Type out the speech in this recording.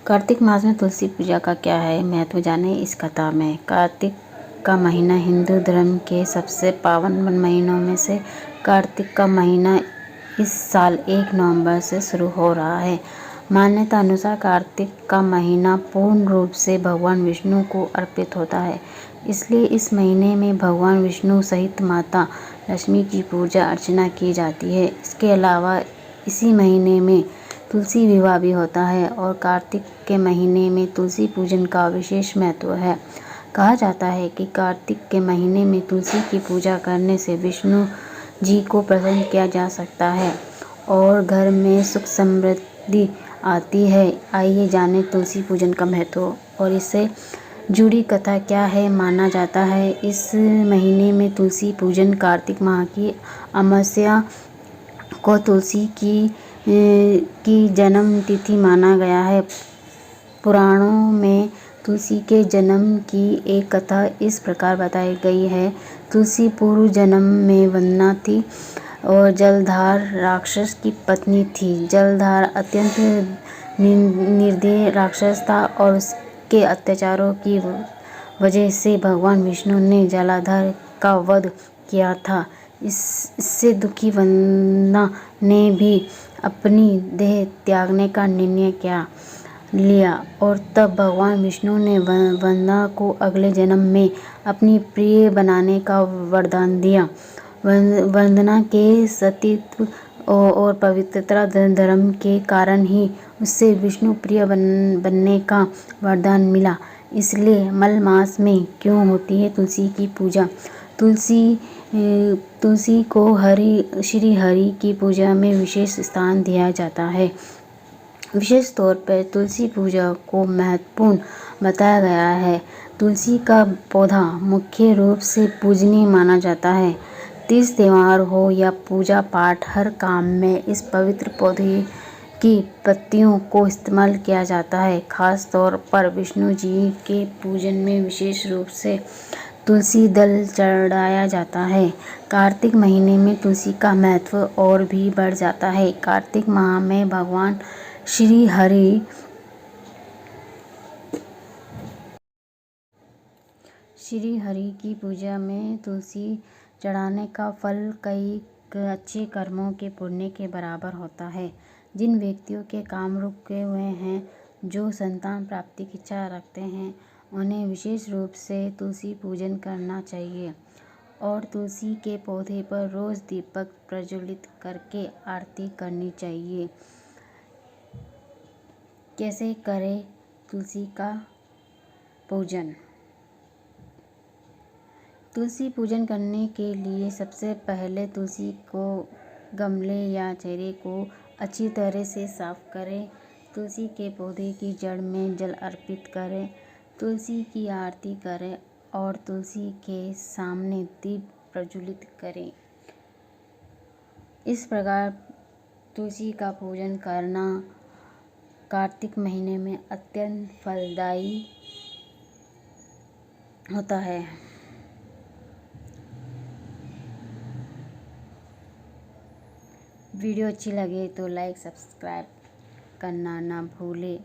कार्तिक मास में तुलसी पूजा का क्या है महत्व जाने इस कथा में। कार्तिक का महीना हिंदू धर्म के सबसे पावन महीनों में से कार्तिक का महीना इस साल 1 नवंबर से शुरू हो रहा है। मान्यता अनुसार कार्तिक का महीना पूर्ण रूप से भगवान विष्णु को अर्पित होता है, इसलिए इस महीने में भगवान विष्णु सहित माता लक्ष्मी की पूजा अर्चना की जाती है। इसके अलावा इसी महीने में तुलसी विवाह भी होता है और कार्तिक के महीने में तुलसी पूजन का विशेष महत्व है। कहा जाता है कि कार्तिक के महीने में तुलसी की पूजा करने से विष्णु जी को प्रसन्न किया जा सकता है और घर में सुख समृद्धि आती है। आइए जाने तुलसी पूजन का महत्व और इससे जुड़ी कथा क्या है। माना जाता है इस महीने में तुलसी पूजन कार्तिक माह की अमावस्या को तुलसी की जन्म तिथि माना गया है। पुराणों में तुलसी के जन्म की एक कथा इस प्रकार बताई गई है। तुलसी पूर्व जन्म में वंदना थी और जलधार राक्षस की पत्नी थी। जलधार अत्यंत निर्दयी राक्षस था और उसके अत्याचारों की वजह से भगवान विष्णु ने जलाधार का वध किया था। इससे दुखी वंदना ने भी अपनी देह त्यागने का निर्णय लिया और तब भगवान विष्णु ने वंदना को अगले जन्म में अपनी प्रिय बनाने का वरदान दिया। वंदना के सतीत्व और पवित्रता धर्म के कारण ही उससे विष्णु प्रिय बनने का वरदान मिला। इसलिए मल मास में क्यों होती है तुलसी की पूजा। तुलसी को श्री हरि की पूजा में विशेष स्थान दिया जाता है। विशेष तौर पर तुलसी पूजा को महत्वपूर्ण बताया गया है। तुलसी का पौधा मुख्य रूप से पूजनीय माना जाता है। तीज त्योहार हो या पूजा पाठ, हर काम में इस पवित्र पौधे की पत्तियों को इस्तेमाल किया जाता है। खास तौर पर विष्णु जी के पूजन में विशेष रूप से तुलसी दल चढ़ाया जाता है। कार्तिक महीने में तुलसी का महत्व और भी बढ़ जाता है। कार्तिक माह में भगवान श्री हरि की पूजा में तुलसी चढ़ाने का फल कई अच्छे कर्मों के पुण्य के बराबर होता है। जिन व्यक्तियों के काम रुके हुए हैं, जो संतान प्राप्ति की इच्छा रखते हैं, उन्हें विशेष रूप से तुलसी पूजन करना चाहिए और तुलसी के पौधे पर रोज दीपक प्रज्वलित करके आरती करनी चाहिए। कैसे करें तुलसी का पूजन। तुलसी पूजन करने के लिए सबसे पहले तुलसी को गमले या चेहरे को अच्छी तरह से साफ करें। तुलसी के पौधे की जड़ में जल अर्पित करें, तुलसी की आरती करें और तुलसी के सामने दीप प्रज्वलित करें। इस प्रकार तुलसी का पूजन करना कार्तिक महीने में अत्यंत फलदायी होता है। वीडियो अच्छी लगे तो लाइक सब्सक्राइब करना ना भूलें।